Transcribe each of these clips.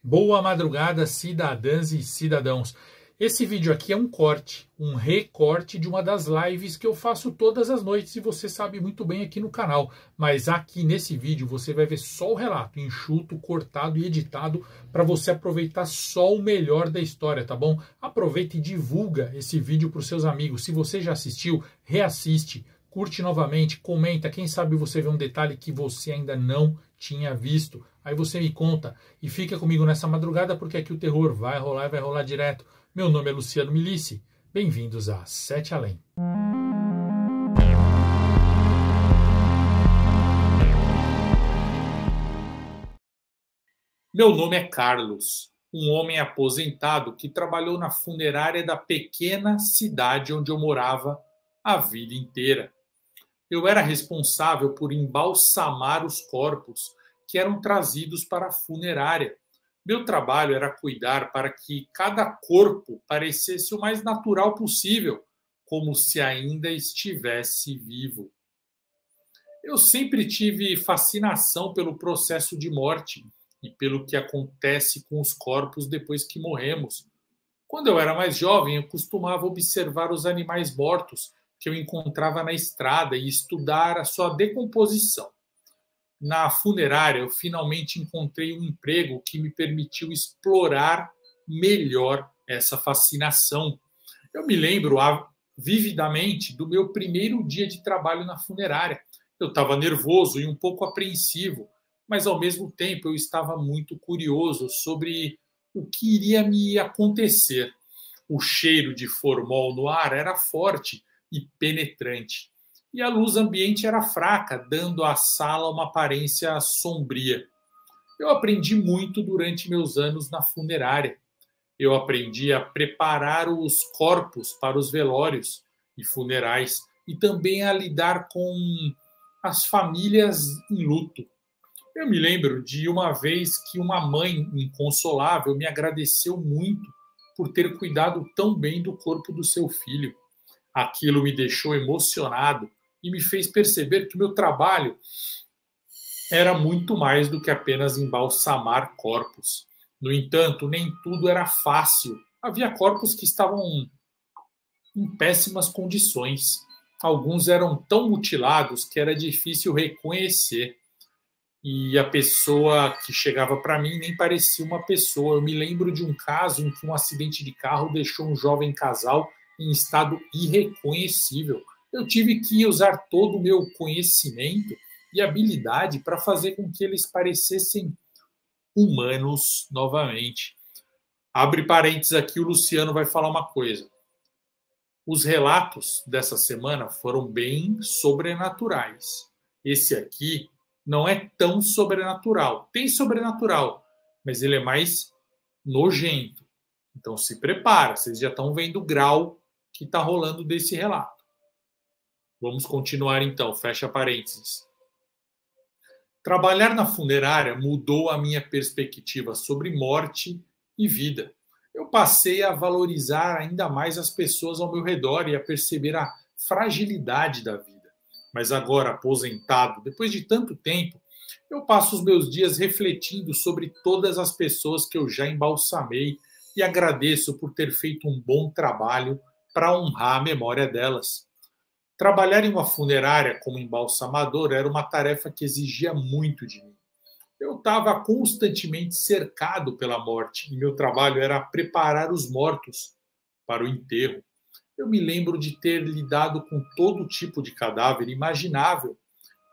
Boa madrugada, cidadãs e cidadãos. Esse vídeo aqui é um corte, um recorte de uma das lives que eu faço todas as noites e você sabe muito bem aqui no canal. Mas aqui nesse vídeo você vai ver só o relato, enxuto, cortado e editado para você aproveitar só o melhor da história, tá bom? Aproveita e divulga esse vídeo para os seus amigos. Se você já assistiu, reassiste, curte novamente, comenta. Quem sabe você vê um detalhe que você ainda não tinha visto. Aí você me conta e fica comigo nessa madrugada porque aqui o terror vai rolar e vai rolar direto. Meu nome é Luciano Milici. Bem-vindos a Sete Além. Meu nome é Carlos, um homem aposentado que trabalhou na funerária da pequena cidade onde eu morava a vida inteira. Eu era responsável por embalsamar os corpos que eram trazidos para a funerária. Meu trabalho era cuidar para que cada corpo parecesse o mais natural possível, como se ainda estivesse vivo. Eu sempre tive fascinação pelo processo de morte e pelo que acontece com os corpos depois que morremos. Quando eu era mais jovem, eu costumava observar os animais mortos que eu encontrava na estrada e estudar a sua decomposição. Na funerária, eu finalmente encontrei um emprego que me permitiu explorar melhor essa fascinação. Eu me lembro vividamente do meu primeiro dia de trabalho na funerária. Eu estava nervoso e um pouco apreensivo, mas ao mesmo tempo eu estava muito curioso sobre o que iria me acontecer. O cheiro de formol no ar era forte e penetrante, e a luz ambiente era fraca, dando à sala uma aparência sombria. Eu aprendi muito durante meus anos na funerária. Eu aprendi a preparar os corpos para os velórios e funerais e também a lidar com as famílias em luto. Eu me lembro de uma vez que uma mãe inconsolável me agradeceu muito por ter cuidado tão bem do corpo do seu filho. Aquilo me deixou emocionado e me fez perceber que meu trabalho era muito mais do que apenas embalsamar corpos. No entanto, nem tudo era fácil. Havia corpos que estavam em péssimas condições. Alguns eram tão mutilados que era difícil reconhecer. E a pessoa que chegava para mim nem parecia uma pessoa. Eu me lembro de um caso em que um acidente de carro deixou um jovem casal em estado irreconhecível. Eu tive que usar todo o meu conhecimento e habilidade para fazer com que eles parecessem humanos novamente. Abre parênteses aqui, o Luciano vai falar uma coisa. Os relatos dessa semana foram bem sobrenaturais. Esse aqui não é tão sobrenatural. Tem sobrenatural, mas ele é mais nojento. Então se prepara, vocês já estão vendo o grau que está rolando desse relato. Vamos continuar então, fecha parênteses. Trabalhar na funerária mudou a minha perspectiva sobre morte e vida. Eu passei a valorizar ainda mais as pessoas ao meu redor e a perceber a fragilidade da vida. Mas agora, aposentado, depois de tanto tempo, eu passo os meus dias refletindo sobre todas as pessoas que eu já embalsamei e agradeço por ter feito um bom trabalho para honrar a memória delas. Trabalhar em uma funerária como embalsamador era uma tarefa que exigia muito de mim. Eu estava constantemente cercado pela morte e meu trabalho era preparar os mortos para o enterro. Eu me lembro de ter lidado com todo tipo de cadáver imaginável,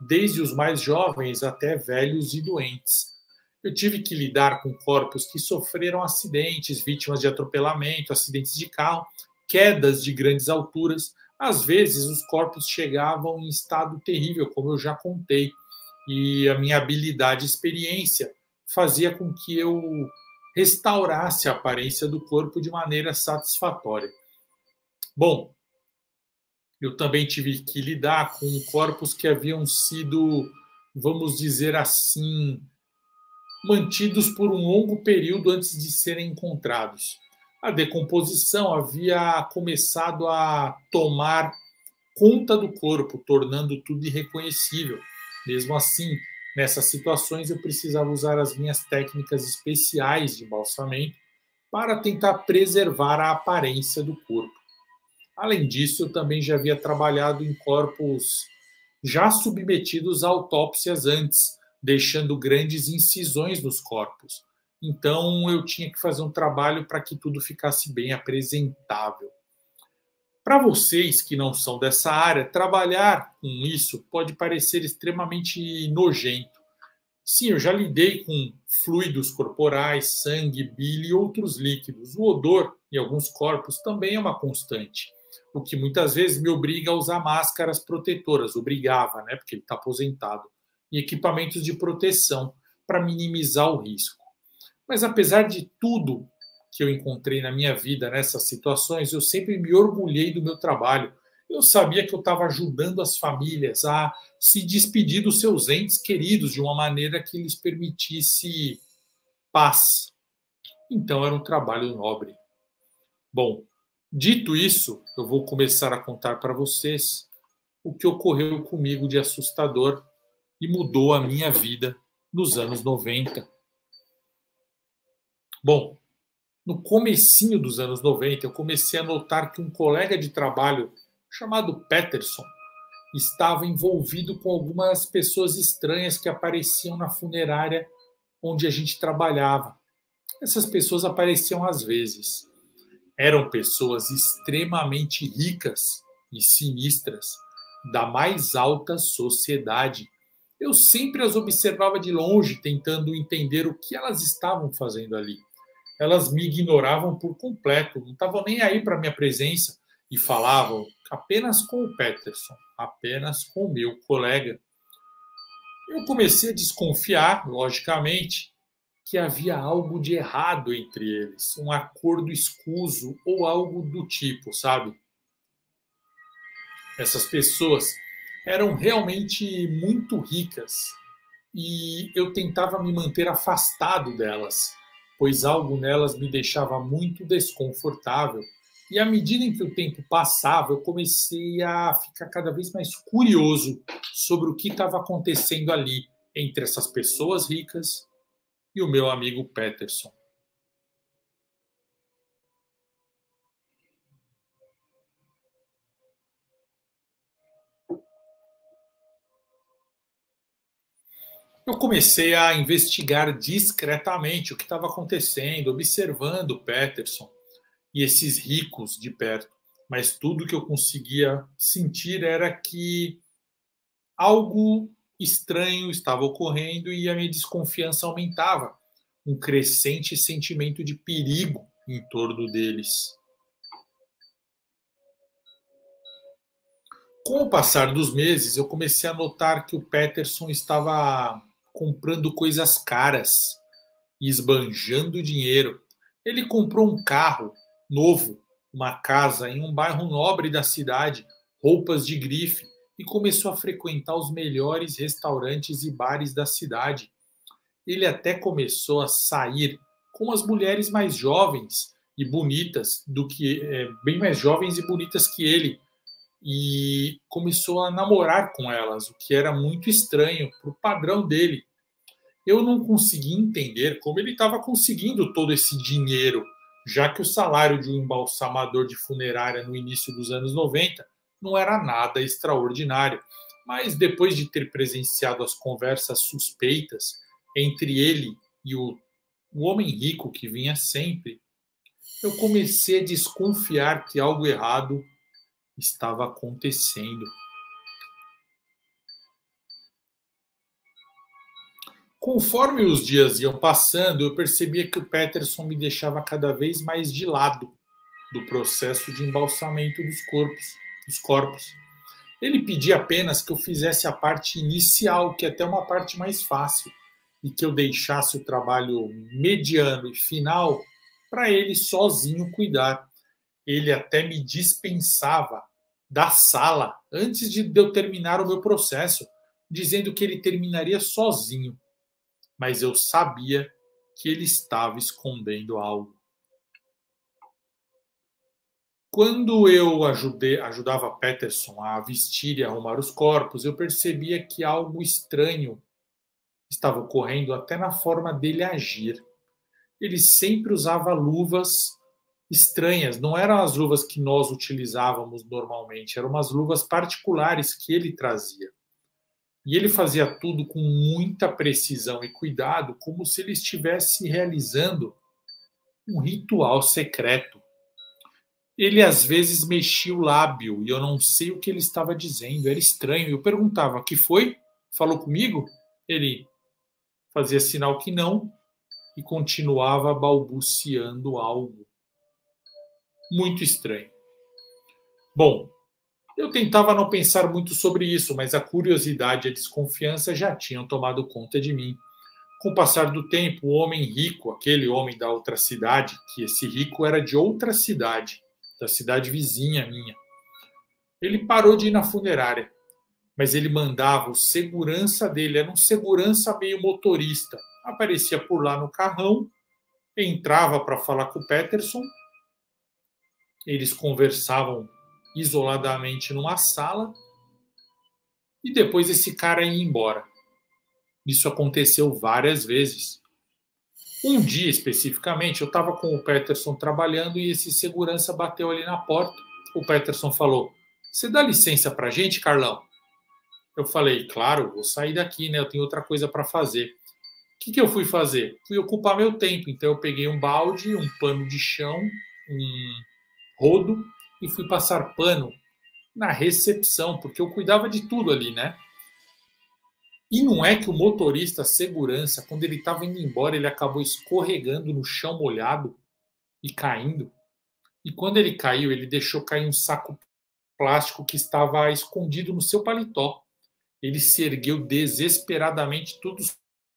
desde os mais jovens até velhos e doentes. Eu tive que lidar com corpos que sofreram acidentes, vítimas de atropelamento, acidentes de carro, quedas de grandes alturas. Às vezes, os corpos chegavam em estado terrível, como eu já contei, e a minha habilidade e experiência fazia com que eu restaurasse a aparência do corpo de maneira satisfatória. Bom, eu também tive que lidar com corpos que haviam sido, vamos dizer assim, mantidos por um longo período antes de serem encontrados. A decomposição havia começado a tomar conta do corpo, tornando tudo irreconhecível. Mesmo assim, Nessas situações, eu precisava usar as minhas técnicas especiais de embalsamento para tentar preservar a aparência do corpo. Além disso, eu também já havia trabalhado em corpos já submetidos a autópsias antes, deixando grandes incisões nos corpos. Então, eu tinha que fazer um trabalho para que tudo ficasse bem apresentável. Para vocês que não são dessa área, trabalhar com isso pode parecer extremamente nojento. Sim, eu já lidei com fluidos corporais, sangue, bile e outros líquidos. O odor, em alguns corpos, também é uma constante, o que muitas vezes me obriga a usar máscaras protetoras, obrigava, né, porque ele está aposentado, e equipamentos de proteção para minimizar o risco. Mas apesar de tudo que eu encontrei na minha vida nessas situações, eu sempre me orgulhei do meu trabalho. Eu sabia que eu estava ajudando as famílias a se despedir dos seus entes queridos de uma maneira que lhes permitisse paz. Então era um trabalho nobre. Bom, dito isso, eu vou começar a contar para vocês o que ocorreu comigo de assustador e mudou a minha vida nos anos 90. Bom, no comecinho dos anos 90, eu comecei a notar que um colega de trabalho chamado Peterson estava envolvido com algumas pessoas estranhas que apareciam na funerária onde a gente trabalhava. Essas pessoas apareciam às vezes. Eram pessoas extremamente ricas e sinistras, da mais alta sociedade. Eu sempre as observava de longe, tentando entender o que elas estavam fazendo ali. Elas me ignoravam por completo, não estavam nem aí para minha presença e falavam apenas com o Peterson, apenas com o meu colega. Eu comecei a desconfiar, logicamente, que havia algo de errado entre eles, um acordo escuso ou algo do tipo, sabe? Essas pessoas eram realmente muito ricas e eu tentava me manter afastado delas, pois algo nelas me deixava muito desconfortável. E à medida em que o tempo passava, eu comecei a ficar cada vez mais curioso sobre o que estava acontecendo ali entre essas pessoas ricas e o meu amigo Peterson. Eu comecei a investigar discretamente o que estava acontecendo, observando o Peterson e esses ricos de perto. Mas tudo que eu conseguia sentir era que algo estranho estava ocorrendo e a minha desconfiança aumentava. Um crescente sentimento de perigo em torno deles. Com o passar dos meses, eu comecei a notar que o Peterson estava comprando coisas caras e esbanjando dinheiro. Ele comprou um carro novo, uma casa em um bairro nobre da cidade, roupas de grife e começou a frequentar os melhores restaurantes e bares da cidade. Ele até começou a sair com as mulheres mais jovens e bonitas do que bem mais jovens e bonitas que ele e começou a namorar com elas, o que era muito estranho para o padrão dele. Eu não conseguia entender como ele estava conseguindo todo esse dinheiro, já que o salário de um embalsamador de funerária no início dos anos 90 não era nada extraordinário. Mas depois de ter presenciado as conversas suspeitas entre ele e o homem rico que vinha sempre, eu comecei a desconfiar que algo errado estava acontecendo. Conforme os dias iam passando, eu percebia que o Peterson me deixava cada vez mais de lado do processo de embalsamento dos corpos. Ele pedia apenas que eu fizesse a parte inicial, que é até uma parte mais fácil, e que eu deixasse o trabalho mediano e final para ele sozinho cuidar. Ele até me dispensava da sala antes de eu terminar o meu processo, dizendo que ele terminaria sozinho. Mas eu sabia que ele estava escondendo algo. Quando eu ajudava Peterson a vestir e arrumar os corpos, eu percebia que algo estranho estava ocorrendo até na forma dele agir. Ele sempre usava luvas estranhas, não eram as luvas que nós utilizávamos normalmente, eram umas luvas particulares que ele trazia. E ele fazia tudo com muita precisão e cuidado, como se ele estivesse realizando um ritual secreto. Ele às vezes mexia o lábio e eu não sei o que ele estava dizendo, era estranho. Eu perguntava: "Que foi? Falou comigo?" Ele fazia sinal que não e continuava balbuciando algo muito estranho. Bom, eu tentava não pensar muito sobre isso, mas a curiosidade e a desconfiança já tinham tomado conta de mim. Com o passar do tempo, o homem rico, aquele homem da outra cidade, que esse rico era de outra cidade, da cidade vizinha minha, ele parou de ir na funerária, mas ele mandava o segurança dele, era um segurança meio motorista, aparecia por lá no carrão, entrava para falar com o Peterson, eles conversavam isoladamente numa sala e depois esse cara ia embora. Isso aconteceu várias vezes. Um dia especificamente, eu estava com o Peterson trabalhando e esse segurança bateu ali na porta. O Peterson falou: "Você dá licença para a gente, Carlão?" Eu falei: "Claro, vou sair daqui, né? Eu tenho outra coisa para fazer." O que eu fui fazer? Fui ocupar meu tempo. Então eu peguei um balde, um pano de chão, um rodo e fui passar pano na recepção, porque eu cuidava de tudo ali, né? E não é que o motorista segurança, quando ele estava indo embora, ele acabou escorregando no chão molhado e caindo. E quando ele caiu, ele deixou cair um saco plástico que estava escondido no seu paletó. Ele se ergueu desesperadamente, todo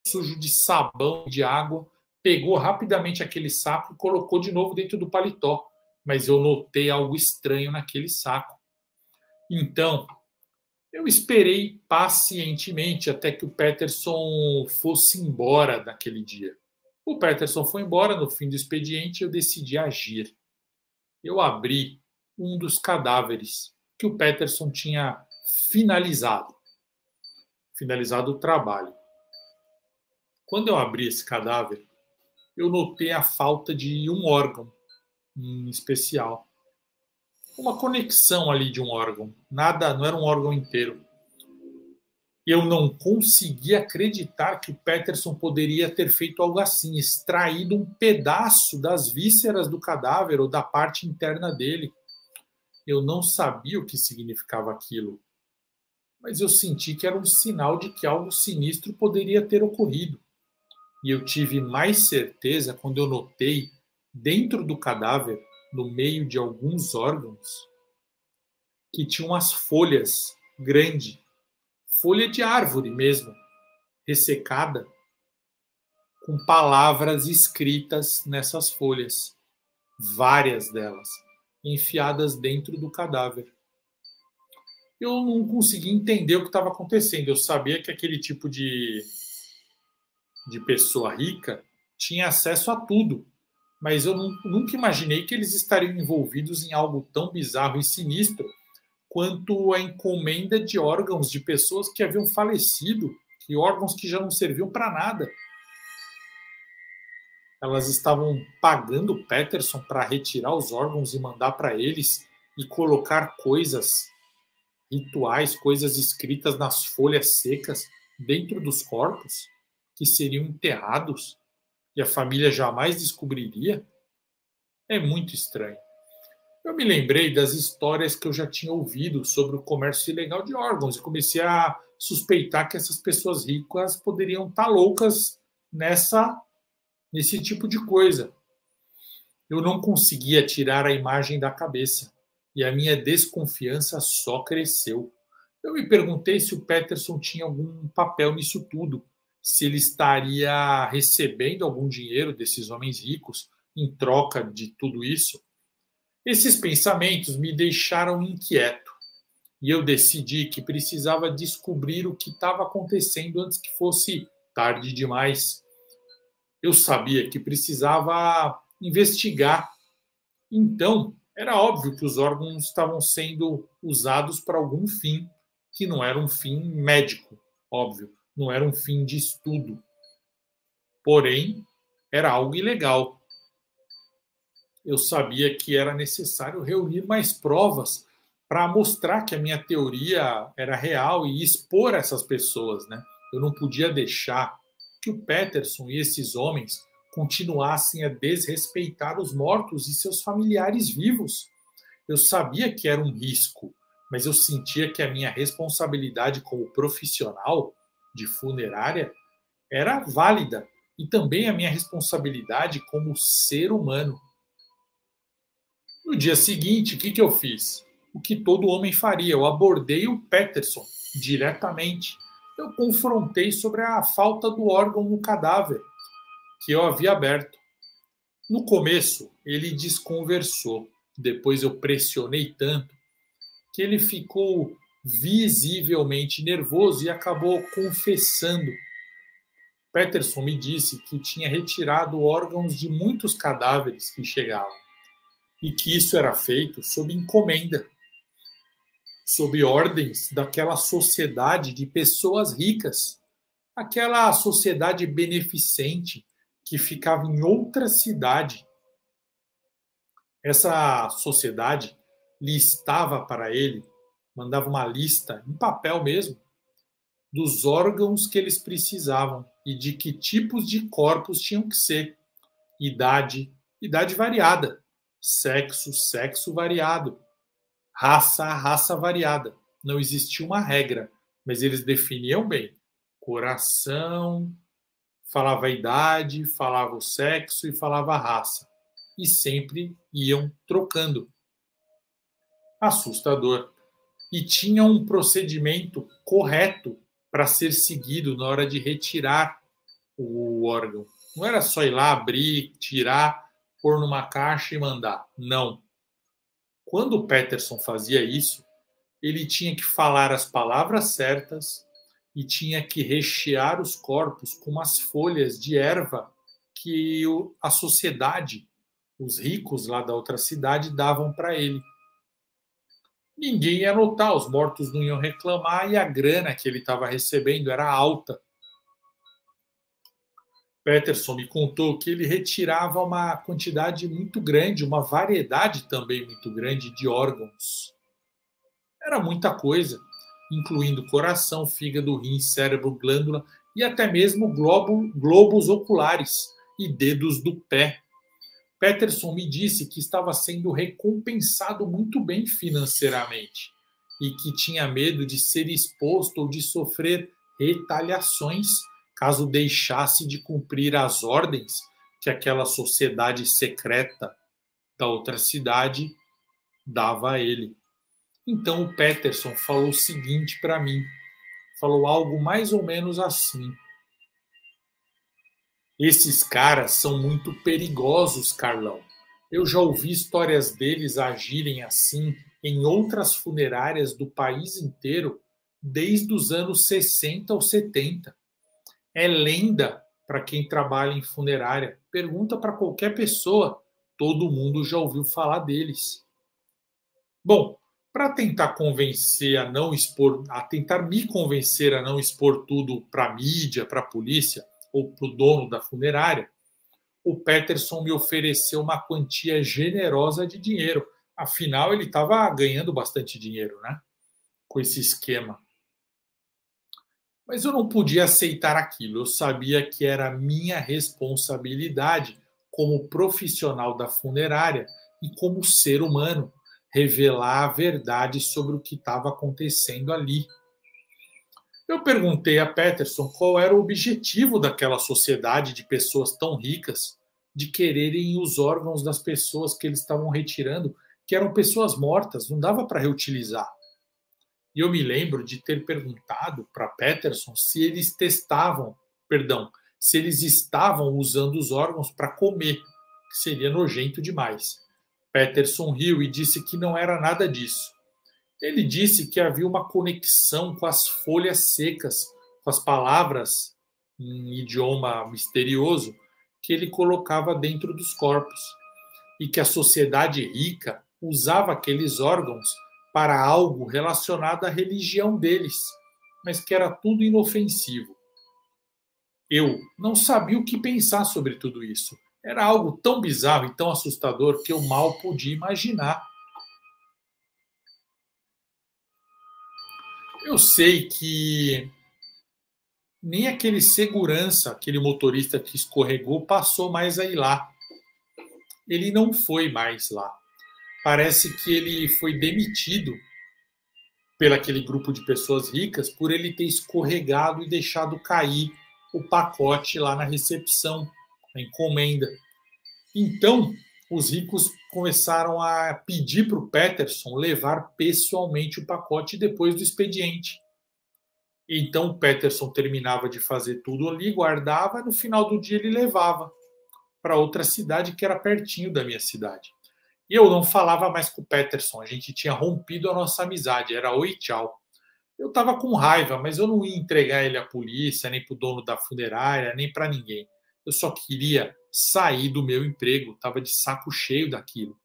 sujo de sabão, de água, pegou rapidamente aquele saco e colocou de novo dentro do paletó. Mas eu notei algo estranho naquele saco. Então, eu esperei pacientemente até que o Peterson fosse embora naquele dia. O Peterson foi embora no fim do expediente e eu decidi agir. Eu abri um dos cadáveres que o Peterson tinha finalizado o trabalho. Quando eu abri esse cadáver, eu notei a falta de um órgão em especial. Uma conexão ali de um órgão. Nada, não era um órgão inteiro. Eu não conseguia acreditar que o Peterson poderia ter feito algo assim, extraído um pedaço das vísceras do cadáver ou da parte interna dele. Eu não sabia o que significava aquilo, mas eu senti que era um sinal de que algo sinistro poderia ter ocorrido. E eu tive mais certeza quando eu notei, dentro do cadáver, no meio de alguns órgãos, que tinha umas folhas grandes, folha de árvore mesmo, ressecada, com palavras escritas nessas folhas, várias delas, enfiadas dentro do cadáver. Eu não conseguia entender o que estava acontecendo. Eu sabia que aquele tipo de pessoa rica tinha acesso a tudo, mas eu nunca imaginei que eles estariam envolvidos em algo tão bizarro e sinistro quanto a encomenda de órgãos de pessoas que haviam falecido, e órgãos que já não serviam para nada. Elas estavam pagando o Peterson para retirar os órgãos e mandar para eles e colocar coisas rituais, coisas escritas nas folhas secas dentro dos corpos que seriam enterrados e a família jamais descobriria. É muito estranho. Eu me lembrei das histórias que eu já tinha ouvido sobre o comércio ilegal de órgãos e comecei a suspeitar que essas pessoas ricas poderiam estar loucas nesse tipo de coisa. Eu não conseguia tirar a imagem da cabeça e a minha desconfiança só cresceu. Eu me perguntei se o Peterson tinha algum papel nisso tudo, se ele estaria recebendo algum dinheiro desses homens ricos em troca de tudo isso. Esses pensamentos me deixaram inquieto e eu decidi que precisava descobrir o que estava acontecendo antes que fosse tarde demais. Eu sabia que precisava investigar. Então, era óbvio que os órgãos estavam sendo usados para algum fim que não era um fim médico, óbvio. não era um fim de estudo. Porém, era algo ilegal. Eu sabia que era necessário reunir mais provas para mostrar que a minha teoria era real e expor essas pessoas, né? Eu não podia deixar que o Peterson e esses homens continuassem a desrespeitar os mortos e seus familiares vivos. Eu sabia que era um risco, mas eu sentia que a minha responsabilidade como profissional de funerária era válida e também a minha responsabilidade como ser humano. No dia seguinte, o que eu fiz? O que todo homem faria. Eu abordei o Peterson diretamente. Eu confrontei sobre a falta do órgão no cadáver que eu havia aberto. No começo, ele desconversou. Depois eu pressionei tanto que ele ficou visivelmente nervoso e acabou confessando. Peterson me disse que tinha retirado órgãos de muitos cadáveres que chegavam e que isso era feito sob encomenda, sob ordens daquela sociedade de pessoas ricas, aquela sociedade beneficente que ficava em outra cidade. Essa sociedade listava para ele, mandava uma lista, em papel mesmo, dos órgãos que eles precisavam e de que tipos de corpos tinham que ser. Idade, idade variada. Sexo, sexo variado. Raça, raça variada. Não existia uma regra, mas eles definiam bem. Coração, falava a idade, falava o sexo e falava a raça. E sempre iam trocando. Assustador. E tinha um procedimento correto para ser seguido na hora de retirar o órgão. Não era só ir lá, abrir, tirar, pôr numa caixa e mandar. Não. Quando o Peterson fazia isso, ele tinha que falar as palavras certas e tinha que rechear os corpos com umas folhas de erva que a sociedade, os ricos lá da outra cidade, davam para ele. Ninguém ia notar, os mortos não iam reclamar e a grana que ele estava recebendo era alta. Peterson me contou que ele retirava uma quantidade muito grande, uma variedade também muito grande de órgãos. Era muita coisa, incluindo coração, fígado, rim, cérebro, glândula e até mesmo globos oculares e dedos do pé. Peterson me disse que estava sendo recompensado muito bem financeiramente e que tinha medo de ser exposto ou de sofrer retaliações caso deixasse de cumprir as ordens que aquela sociedade secreta da outra cidade dava a ele. Então o Peterson falou o seguinte para mim, falou algo mais ou menos assim: esses caras são muito perigosos, Carlão. Eu já ouvi histórias deles agirem assim em outras funerárias do país inteiro desde os anos 60 ou 70. É lenda para quem trabalha em funerária. Pergunta para qualquer pessoa. Todo mundo já ouviu falar deles. Bom, para tentar convencer a não expor, a tentar me convencer a não expor tudo para a mídia, para a polícia ou para o dono da funerária, o Peterson me ofereceu uma quantia generosa de dinheiro. Afinal, ele estava ganhando bastante dinheiro, né? Com esse esquema. Mas eu não podia aceitar aquilo. Eu sabia que era minha responsabilidade como profissional da funerária e como ser humano revelar a verdade sobre o que estava acontecendo ali. Eu perguntei a Peterson qual era o objetivo daquela sociedade de pessoas tão ricas de quererem os órgãos das pessoas que eles estavam retirando, que eram pessoas mortas, não dava para reutilizar. E eu me lembro de ter perguntado para Peterson se eles se eles estavam usando os órgãos para comer, que seria nojento demais. Peterson riu e disse que não era nada disso. Ele disse que havia uma conexão com as folhas secas, com as palavras em idioma misterioso que ele colocava dentro dos corpos, e que a sociedade rica usava aqueles órgãos para algo relacionado à religião deles, mas que era tudo inofensivo. Eu não sabia o que pensar sobre tudo isso. Era algo tão bizarro e tão assustador que eu mal podia imaginar. Eu sei que nem aquele segurança, aquele motorista que escorregou, passou mais a ir lá. Ele não foi mais lá. Parece que ele foi demitido pelo aquele grupo de pessoas ricas por ele ter escorregado e deixado cair o pacote lá na recepção, a encomenda. Então, os ricos começaram a pedir para o Peterson levar pessoalmente o pacote depois do expediente. Então, o Peterson terminava de fazer tudo ali, guardava, e no final do dia ele levava para outra cidade que era pertinho da minha cidade. E eu não falava mais com o Peterson, a gente tinha rompido a nossa amizade, era oi, tchau. Eu estava com raiva, mas eu não ia entregar ele à polícia, nem para o dono da funerária, nem para ninguém. Eu só queria sair do meu emprego, estava de saco cheio daquilo.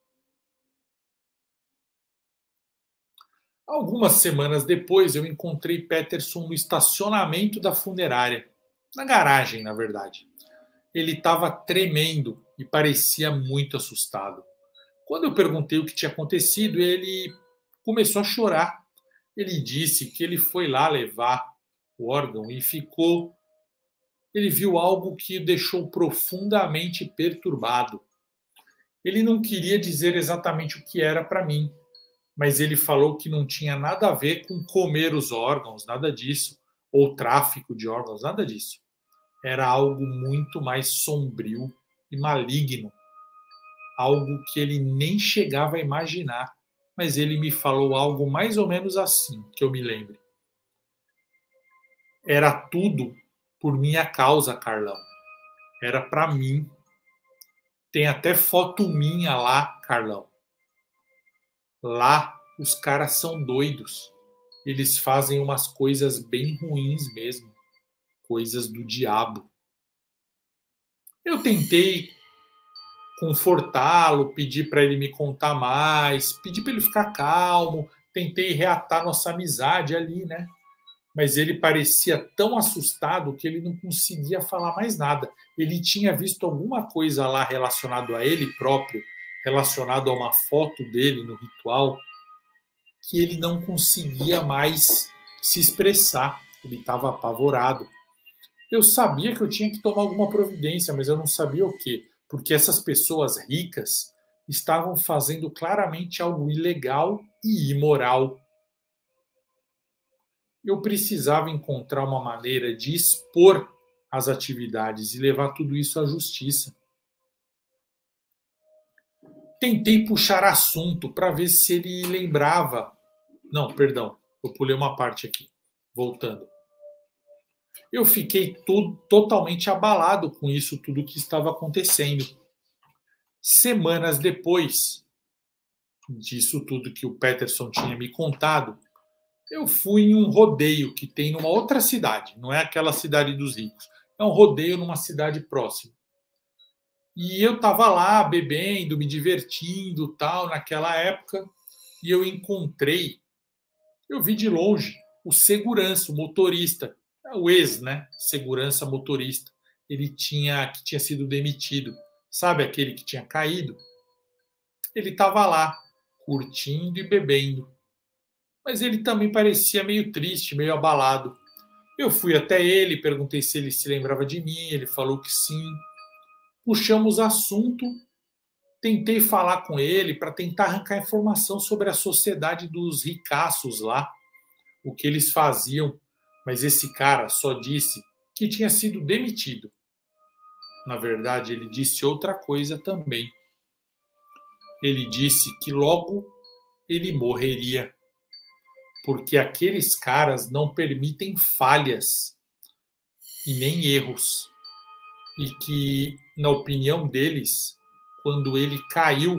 Algumas semanas depois, eu encontrei Peterson no estacionamento da funerária, na garagem, na verdade. Ele estava tremendo e parecia muito assustado. Quando eu perguntei o que tinha acontecido, ele começou a chorar. Ele disse que ele foi lá levar o órgão e ficou. Ele viu algo que o deixou profundamente perturbado. Ele não queria dizer exatamente o que era para mim, mas ele falou que não tinha nada a ver com comer os órgãos, nada disso, ou tráfico de órgãos, nada disso. Era algo muito mais sombrio e maligno, algo que ele nem chegava a imaginar, mas ele me falou algo mais ou menos assim, que eu me lembre. Era tudo por minha causa, Carlão. Era para mim. Tem até foto minha lá, Carlão. Lá os caras são doidos. Eles fazem umas coisas bem ruins mesmo, coisas do diabo. Eu tentei confortá-lo, pedir para ele me contar mais, pedir para ele ficar calmo, tentei reatar nossa amizade ali, né? Mas ele parecia tão assustado que ele não conseguia falar mais nada. Ele tinha visto alguma coisa lá relacionado a ele próprio, relacionado a uma foto dele no ritual, que ele não conseguia mais se expressar. Ele estava apavorado. Eu sabia que eu tinha que tomar alguma providência, mas eu não sabia o quê. Porque essas pessoas ricas estavam fazendo claramente algo ilegal e imoral. Eu precisava encontrar uma maneira de expor as atividades e levar tudo isso à justiça. Tentei puxar assunto para ver se ele lembrava. Não, perdão, eu pulei uma parte aqui. Voltando. Eu fiquei totalmente abalado com isso tudo que estava acontecendo. Semanas depois disso tudo que o Peterson tinha me contado, eu fui em um rodeio que tem numa outra cidade, não é aquela cidade dos ricos, é um rodeio numa cidade próxima. E eu estava lá bebendo, me divertindo, tal, naquela época, e eu encontrei, eu vi de longe o segurança, o motorista, o ex, né, segurança motorista. Ele que tinha sido demitido, sabe aquele que tinha caído? Ele estava lá, curtindo e bebendo. Mas ele também parecia meio triste, meio abalado. Eu fui até ele, perguntei se ele se lembrava de mim, ele falou que sim. Puxamos assunto, tentei falar com ele para tentar arrancar informação sobre a sociedade dos ricaços lá, o que eles faziam, mas esse cara só disse que tinha sido demitido. Na verdade, ele disse outra coisa também. Ele disse que logo ele morreria, porque aqueles caras não permitem falhas e nem erros. E que, na opinião deles, quando ele caiu,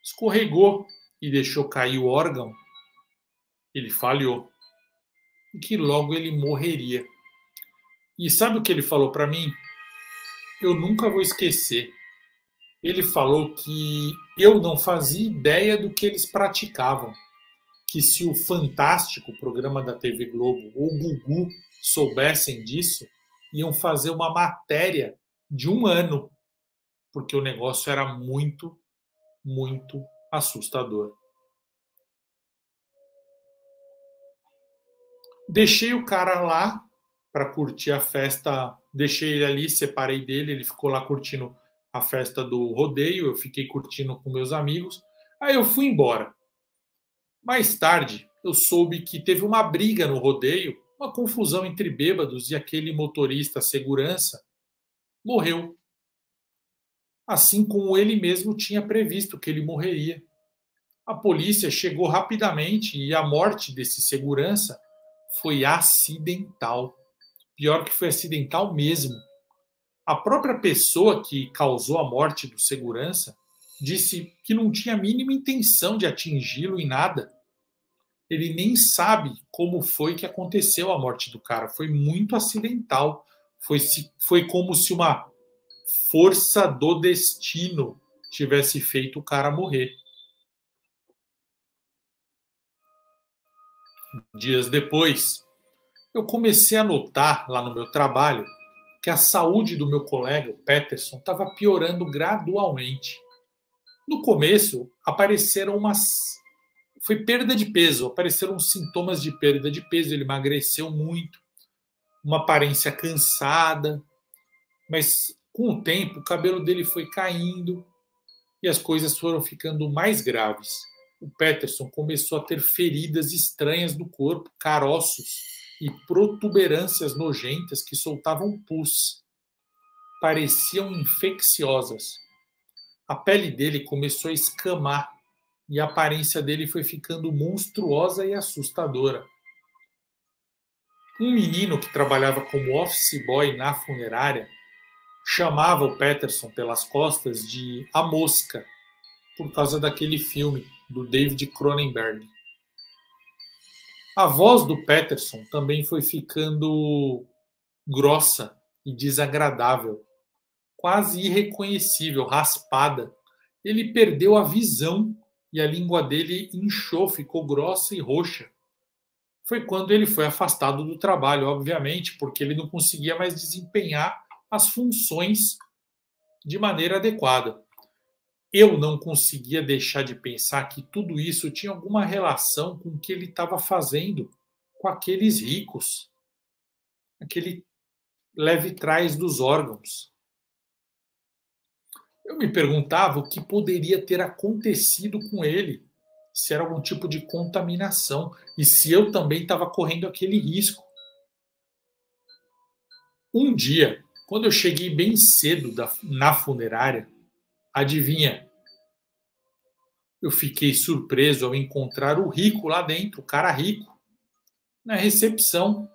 escorregou e deixou cair o órgão, ele falhou. E que logo ele morreria. E sabe o que ele falou para mim? Eu nunca vou esquecer. Ele falou que eu não fazia ideia do que eles praticavam. Que se o Fantástico, programa da TV Globo, ou o Gugu soubessem disso, iam fazer uma matéria de 1 ano, porque o negócio era muito, muito assustador. Deixei o cara lá para curtir a festa, deixei ele ali, separei dele, ele ficou lá curtindo a festa do rodeio, eu fiquei curtindo com meus amigos, aí eu fui embora. Mais tarde, eu soube que teve uma briga no rodeio, uma confusão entre bêbados e aquele motorista segurança morreu, assim como ele mesmo tinha previsto que ele morreria. A polícia chegou rapidamente e a morte desse segurança foi acidental. Pior que foi acidental mesmo. A própria pessoa que causou a morte do segurança disse que não tinha a mínima intenção de atingi-lo em nada. Ele nem sabe como foi que aconteceu a morte do cara. Foi muito acidental. Foi como se uma força do destino tivesse feito o cara morrer. Dias depois, eu comecei a notar lá no meu trabalho que a saúde do meu colega, o Peterson, estava piorando gradualmente. No começo, apareceram foi perda de peso, apareceram sintomas de perda de peso, ele emagreceu muito, uma aparência cansada, mas com o tempo o cabelo dele foi caindo e as coisas foram ficando mais graves. O Peterson começou a ter feridas estranhas no corpo, caroços e protuberâncias nojentas que soltavam pus. Pareciam infecciosas. A pele dele começou a escamar e a aparência dele foi ficando monstruosa e assustadora. Um menino que trabalhava como office boy na funerária chamava o Peterson pelas costas de A Mosca, por causa daquele filme do David Cronenberg. A voz do Peterson também foi ficando grossa e desagradável, quase irreconhecível, raspada. Ele perdeu a visão e a língua dele inchou, ficou grossa e roxa. Foi quando ele foi afastado do trabalho, obviamente, porque ele não conseguia mais desempenhar as funções de maneira adequada. Eu não conseguia deixar de pensar que tudo isso tinha alguma relação com o que ele estava fazendo com aqueles ricos, aquele leve trás dos órgãos. Eu me perguntava o que poderia ter acontecido com ele, se era algum tipo de contaminação e se eu também estava correndo aquele risco. Um dia, quando eu cheguei bem cedo na funerária, adivinha? Eu fiquei surpreso ao encontrar o rico lá dentro, o cara rico, na recepção.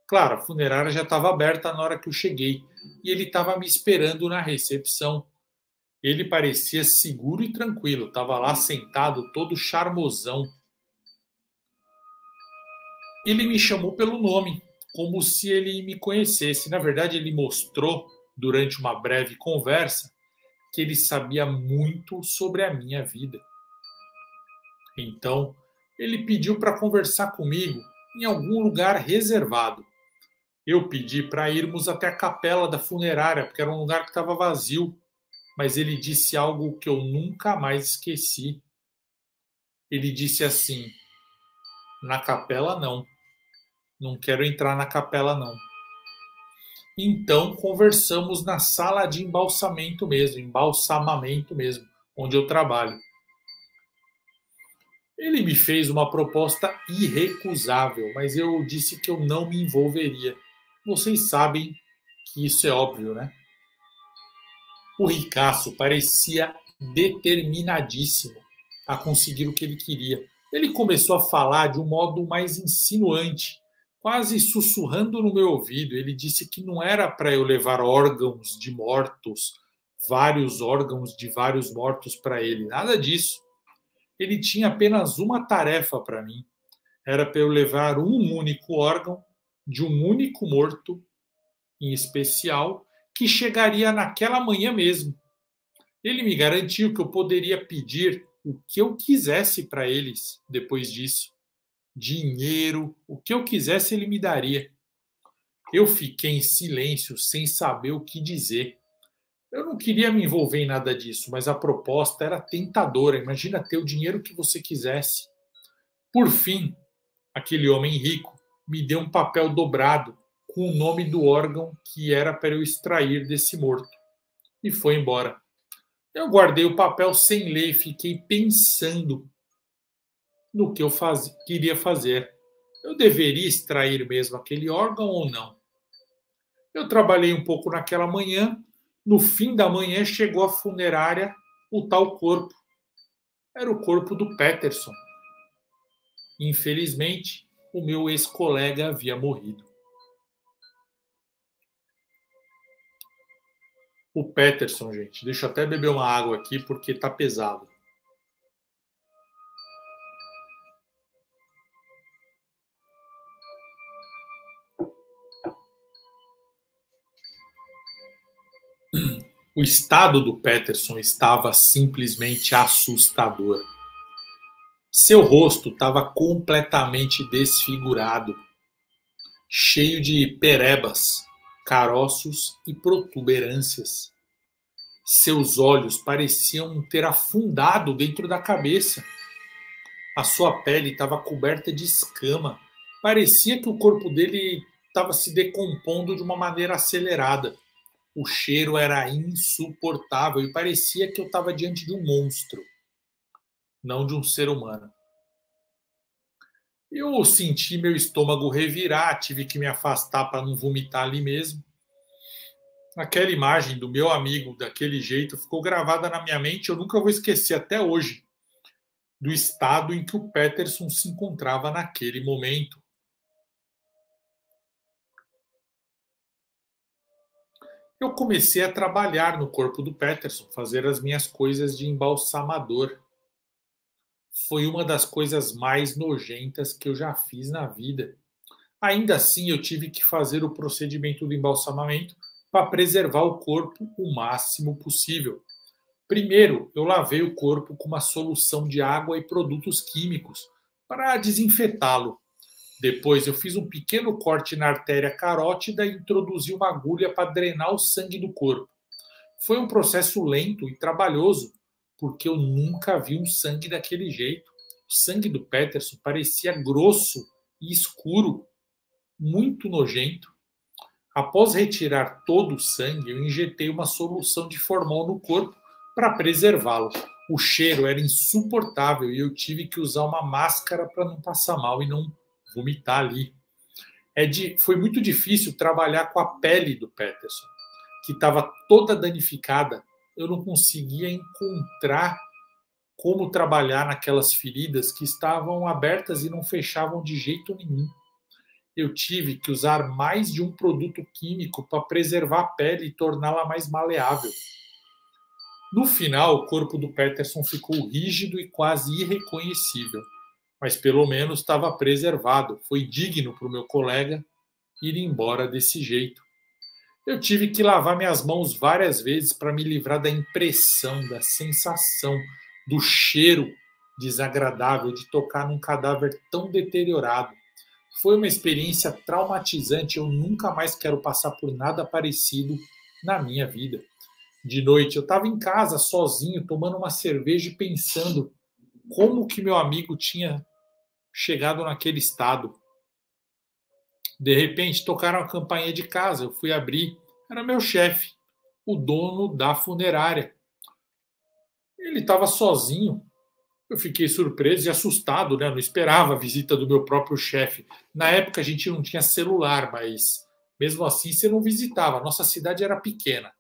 Claro, a funerária já estava aberta na hora que eu cheguei e ele estava me esperando na recepção. Ele parecia seguro e tranquilo, estava lá sentado, todo charmosão. Ele me chamou pelo nome, como se ele me conhecesse. Na verdade, ele mostrou, durante uma breve conversa, que ele sabia muito sobre a minha vida. Então, ele pediu para conversar comigo em algum lugar reservado. Eu pedi para irmos até a capela da funerária, porque era um lugar que estava vazio, mas ele disse algo que eu nunca mais esqueci. Ele disse assim: na capela não. Não quero entrar na capela não. Então conversamos na sala de embalsamamento mesmo, onde eu trabalho. Ele me fez uma proposta irrecusável, mas eu disse que eu não me envolveria. Vocês sabem que isso é óbvio, né? O ricaço parecia determinadíssimo a conseguir o que ele queria. Ele começou a falar de um modo mais insinuante, quase sussurrando no meu ouvido. Ele disse que não era para eu levar órgãos de mortos, vários órgãos de vários mortos para ele, nada disso. Ele tinha apenas uma tarefa para mim. Era para eu levar um único órgão de um único morto, em especial, que chegaria naquela manhã mesmo. Ele me garantiu que eu poderia pedir o que eu quisesse para eles depois disso. Dinheiro, o que eu quisesse ele me daria. Eu fiquei em silêncio, sem saber o que dizer. Eu não queria me envolver em nada disso, mas a proposta era tentadora. Imagina ter o dinheiro que você quisesse. Por fim, aquele homem rico me deu um papel dobrado com o nome do órgão que era para eu extrair desse morto e foi embora. Eu guardei o papel sem ler e fiquei pensando no que eu queria fazer. Eu deveria extrair mesmo aquele órgão ou não? Eu trabalhei um pouco naquela manhã. No fim da manhã chegou a funerária, o tal corpo. Era o corpo do Peterson. Infelizmente, o meu ex-colega havia morrido. O Peterson, gente, deixa eu até beber uma água aqui porque tá pesado. O estado do Peterson estava simplesmente assustador. Seu rosto estava completamente desfigurado, cheio de perebas, caroços e protuberâncias. Seus olhos pareciam ter afundado dentro da cabeça. A sua pele estava coberta de escama. Parecia que o corpo dele estava se decompondo de uma maneira acelerada. O cheiro era insuportável e parecia que eu estava diante de um monstro, não de um ser humano. Eu senti meu estômago revirar, tive que me afastar para não vomitar ali mesmo. Aquela imagem do meu amigo daquele jeito ficou gravada na minha mente, eu nunca vou esquecer até hoje do estado em que o Peterson se encontrava naquele momento. Eu comecei a trabalhar no corpo do Peterson, fazer as minhas coisas de embalsamador. Foi uma das coisas mais nojentas que eu já fiz na vida. Ainda assim, eu tive que fazer o procedimento do embalsamamento para preservar o corpo o máximo possível. Primeiro, eu lavei o corpo com uma solução de água e produtos químicos para desinfetá-lo. Depois, eu fiz um pequeno corte na artéria carótida e introduzi uma agulha para drenar o sangue do corpo. Foi um processo lento e trabalhoso, porque eu nunca vi um sangue daquele jeito. O sangue do Peterson parecia grosso e escuro, muito nojento. Após retirar todo o sangue, eu injetei uma solução de formol no corpo para preservá-lo. O cheiro era insuportável e eu tive que usar uma máscara para não passar mal e não vomitar ali. Foi muito difícil trabalhar com a pele do Peterson, que estava toda danificada. Eu não conseguia encontrar como trabalhar naquelas feridas que estavam abertas e não fechavam de jeito nenhum. Eu tive que usar mais de um produto químico para preservar a pele e torná-la mais maleável. No final, o corpo do Peterson ficou rígido e quase irreconhecível, mas pelo menos estava preservado. Foi digno para o meu colega ir embora desse jeito. Eu tive que lavar minhas mãos várias vezes para me livrar da impressão, da sensação, do cheiro desagradável de tocar num cadáver tão deteriorado. Foi uma experiência traumatizante. Eu nunca mais quero passar por nada parecido na minha vida. De noite, eu estava em casa, sozinho, tomando uma cerveja e pensando como que meu amigo tinha chegado naquele estado. De repente, tocaram a campainha de casa. Eu fui abrir. Era meu chefe, o dono da funerária. Ele estava sozinho. Eu fiquei surpreso e assustado, né? Eu não esperava a visita do meu próprio chefe. Na época a gente não tinha celular, mas mesmo assim você não visitava. Nossa cidade era pequena.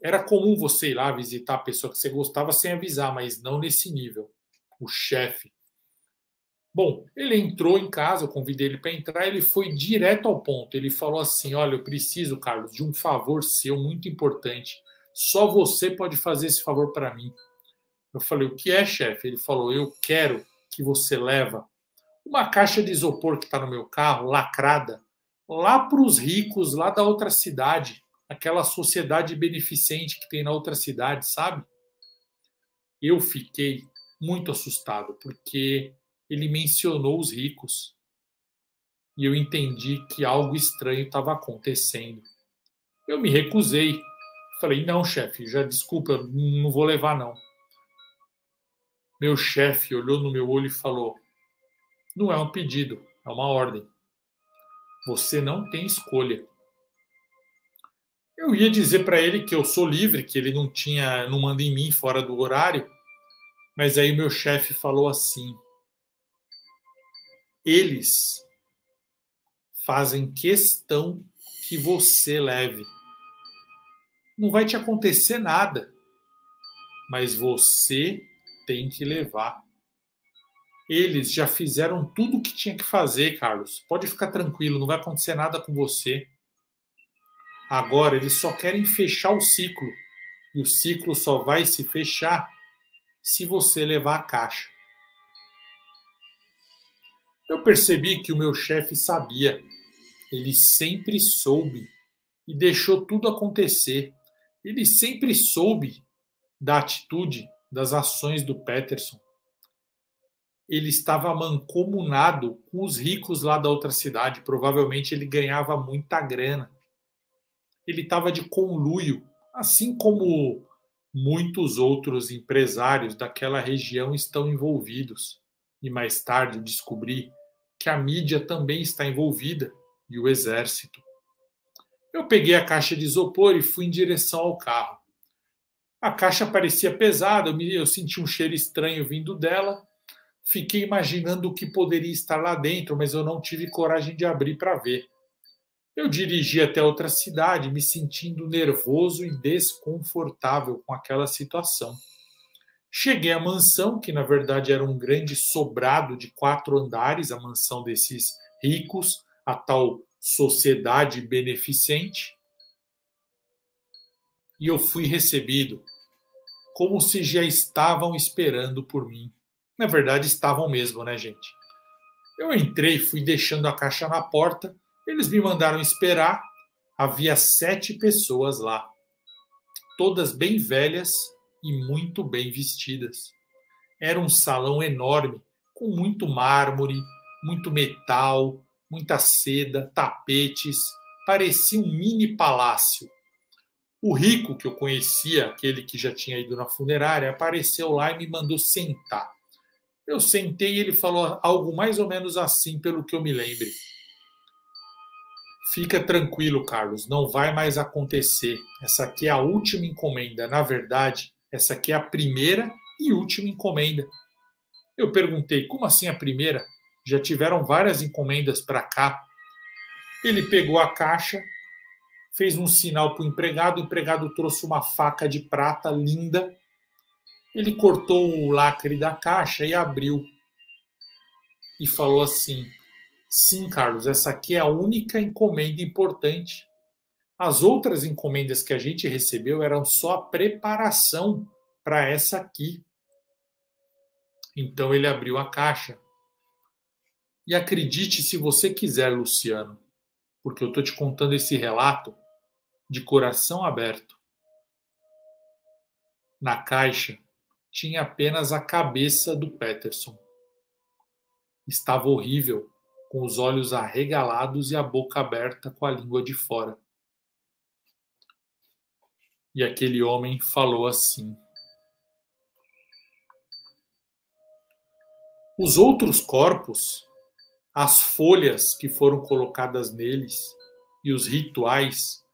Era comum você ir lá visitar a pessoa que você gostava sem avisar, mas não nesse nível. O chefe. Bom, ele entrou em casa, eu convidei ele para entrar, ele foi direto ao ponto. Ele falou assim: Olha, eu preciso, Carlos, de um favor seu muito importante. Só você pode fazer esse favor para mim. Eu falei: O que é, chefe? Ele falou: Eu quero que você leva uma caixa de isopor que está no meu carro, lacrada, lá para os ricos, lá da outra cidade, aquela sociedade beneficente que tem na outra cidade, sabe? Eu fiquei muito assustado, porque ele mencionou os ricos. e eu entendi que algo estranho estava acontecendo. Eu me recusei. Falei, não, chefe, já desculpa, não vou levar não. Meu chefe olhou no meu olho e falou, não é um pedido, é uma ordem. Você não tem escolha. Eu ia dizer para ele que eu sou livre, que ele não manda em mim fora do horário, mas aí o meu chefe falou assim, eles fazem questão que você leve. Não vai te acontecer nada, mas você tem que levar. Eles já fizeram tudo o que tinha que fazer, Carlos. Pode ficar tranquilo, não vai acontecer nada com você. Agora eles só querem fechar o ciclo. E o ciclo só vai se fechar se você levar a caixa. Eu percebi que o meu chefe sabia. Ele sempre soube e deixou tudo acontecer. Ele sempre soube da atitude, das ações do Peterson. Ele estava mancomunado com os ricos lá da outra cidade. Provavelmente ele ganhava muita grana. Ele estava de conluio, assim como muitos outros empresários daquela região estão envolvidos. E mais tarde descobri que a mídia também está envolvida e o exército. Eu peguei a caixa de isopor e fui em direção ao carro. A caixa parecia pesada, eu senti um cheiro estranho vindo dela. Fiquei imaginando o que poderia estar lá dentro, mas eu não tive coragem de abrir para ver. Eu dirigi até outra cidade, me sentindo nervoso e desconfortável com aquela situação. Cheguei à mansão, que na verdade era um grande sobrado de 4 andares, a mansão desses ricos, a tal sociedade beneficente. E eu fui recebido como se já estavam esperando por mim. Na verdade, estavam mesmo, né, gente? Eu entrei, fui deixando a caixa na porta, eles me mandaram esperar. Havia 7 pessoas lá, todas bem velhas e muito bem vestidas. Era um salão enorme, com muito mármore, muito metal, muita seda, tapetes. Parecia um mini palácio. O rico que eu conhecia, aquele que já tinha ido na funerária, apareceu lá e me mandou sentar. Eu sentei e ele falou algo mais ou menos assim, pelo que eu me lembre. Fica tranquilo, Carlos, não vai mais acontecer. Essa aqui é a última encomenda. Na verdade, essa aqui é a primeira e última encomenda. Eu perguntei, como assim a primeira? Já tiveram várias encomendas para cá. Ele pegou a caixa, fez um sinal para o empregado trouxe uma faca de prata linda. Ele cortou o lacre da caixa e abriu. E falou assim, sim, Carlos, essa aqui é a única encomenda importante. As outras encomendas que a gente recebeu eram só a preparação para essa aqui. Então ele abriu a caixa. E acredite se você quiser, Luciano, porque eu estou te contando esse relato de coração aberto. Na caixa tinha apenas a cabeça do Peterson. Estava horrível, com os olhos arregalados e a boca aberta com a língua de fora. E aquele homem falou assim: os outros corpos, as folhas que foram colocadas neles e os rituais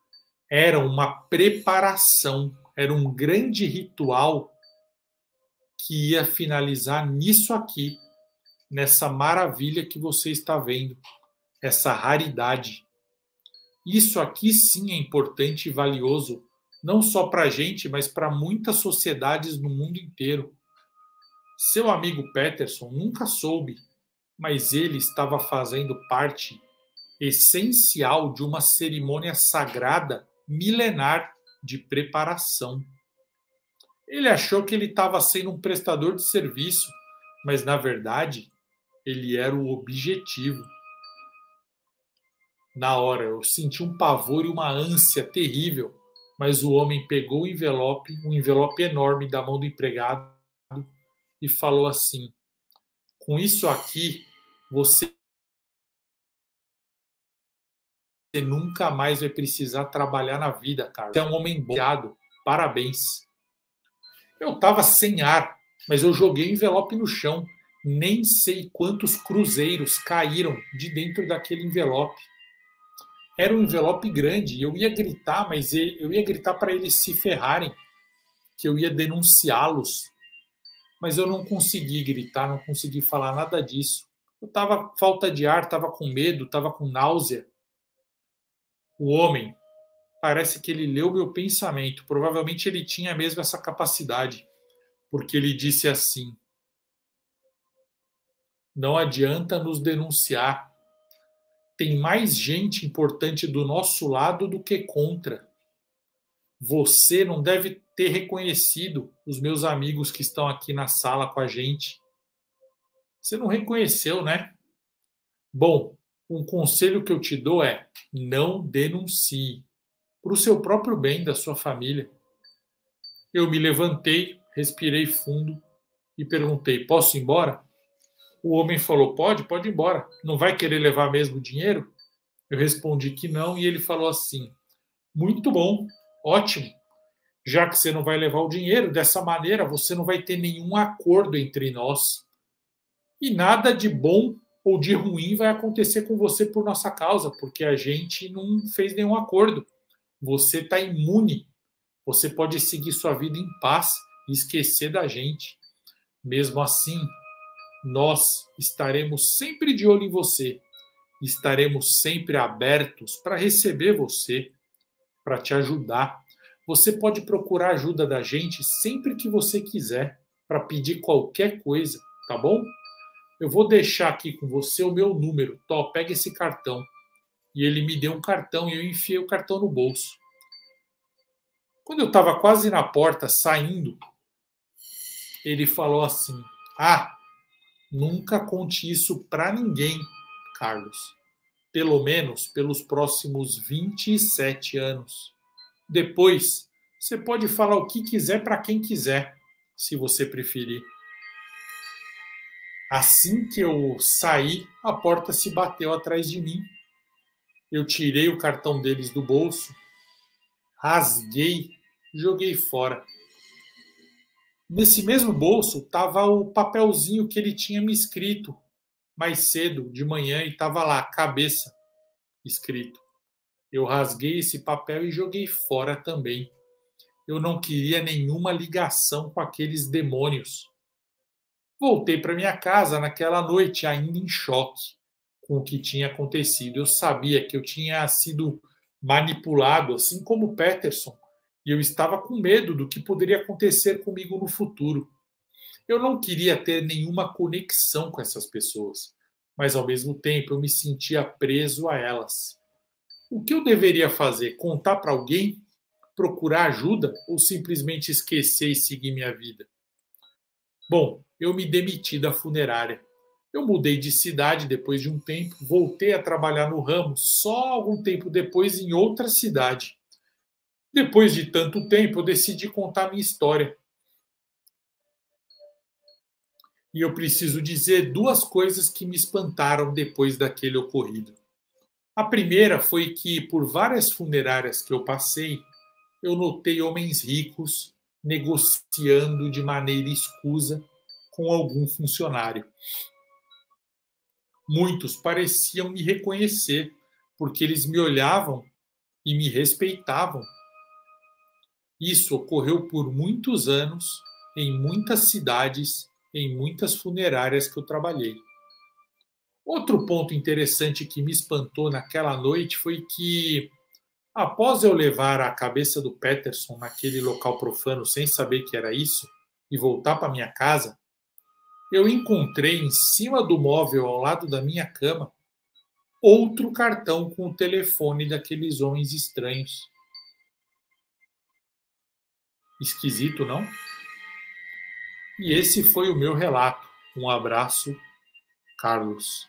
eram uma preparação, era um grande ritual que ia finalizar nisso aqui, nessa maravilha que você está vendo, essa raridade. Isso aqui sim é importante e valioso, não só para a gente, mas para muitas sociedades no mundo inteiro. Seu amigo Peterson nunca soube, mas ele estava fazendo parte essencial de uma cerimônia sagrada milenar de preparação. Ele achou que ele estava sendo um prestador de serviço, mas na verdade ele era o objetivo. Na hora eu senti um pavor e uma ânsia terrível, mas o homem pegou o envelope, um envelope enorme da mão do empregado e falou assim: com isso aqui você nunca mais vai precisar trabalhar na vida, Carlos. Você é um homem bom. Parabéns. Eu estava sem ar, mas eu joguei o envelope no chão. Nem sei quantos cruzeiros caíram de dentro daquele envelope. Era um envelope grande. Eu ia gritar, mas eu ia gritar para eles se ferrarem, que eu ia denunciá-los. Mas eu não consegui gritar, não consegui falar nada disso. Eu estava falta de ar, estava com medo, estava com náusea. O homem, parece que ele leu meu pensamento. Provavelmente ele tinha mesmo essa capacidade, porque ele disse assim: não adianta nos denunciar. Tem mais gente importante do nosso lado do que contra. Você não deve ter reconhecido os meus amigos que estão aqui na sala com a gente. Você não reconheceu, né? Bom, um conselho que eu te dou é: não denuncie, para o seu próprio bem, da sua família. Eu me levantei, respirei fundo e perguntei: posso ir embora? O homem falou: pode ir embora. Não vai querer levar mesmo o dinheiro? Eu respondi que não e ele falou assim: muito bom, ótimo. Já que você não vai levar o dinheiro, dessa maneira você não vai ter nenhum acordo entre nós. E nada de bom ou de ruim vai acontecer com você por nossa causa, porque a gente não fez nenhum acordo. Você está imune. Você pode seguir sua vida em paz e esquecer da gente. Mesmo assim, nós estaremos sempre de olho em você. Estaremos sempre abertos para receber você, para te ajudar. Você pode procurar ajuda da gente sempre que você quiser, para pedir qualquer coisa, tá bom? Eu vou deixar aqui com você o meu número. Tó, pega esse cartão. E ele me deu um cartão e eu enfiei o cartão no bolso. Quando eu estava quase na porta, saindo, ele falou assim: ah, nunca conte isso para ninguém, Carlos. Pelo menos pelos próximos 27 anos. Depois, você pode falar o que quiser para quem quiser, se você preferir. Assim que eu saí, a porta se bateu atrás de mim. Eu tirei o cartão deles do bolso, rasguei, joguei fora. Nesse mesmo bolso estava o papelzinho que ele tinha me escrito mais cedo, de manhã, e estava lá, cabeça, escrito. Eu rasguei esse papel e joguei fora também. Eu não queria nenhuma ligação com aqueles demônios. Voltei para minha casa naquela noite, ainda em choque com o que tinha acontecido. Eu sabia que eu tinha sido manipulado, assim como o Peterson, e eu estava com medo do que poderia acontecer comigo no futuro. Eu não queria ter nenhuma conexão com essas pessoas, mas ao mesmo tempo eu me sentia preso a elas. O que eu deveria fazer? Contar para alguém? Procurar ajuda ou simplesmente esquecer e seguir minha vida? Bom, eu me demiti da funerária. Eu mudei de cidade depois de um tempo, voltei a trabalhar no ramo só algum tempo depois em outra cidade. Depois de tanto tempo, eu decidi contar minha história. E eu preciso dizer duas coisas que me espantaram depois daquele ocorrido. A primeira foi que, por várias funerárias que eu passei, eu notei homens ricos negociando de maneira escusa com algum funcionário. Muitos pareciam me reconhecer, porque eles me olhavam e me respeitavam. Isso ocorreu por muitos anos, em muitas cidades, em muitas funerárias que eu trabalhei. Outro ponto interessante que me espantou naquela noite foi que, após eu levar a cabeça do Peterson naquele local profano sem saber que era isso, e voltar para minha casa, eu encontrei em cima do móvel ao lado da minha cama outro cartão com o telefone daqueles homens estranhos. Esquisito, não? E esse foi o meu relato. Um abraço, Carlos.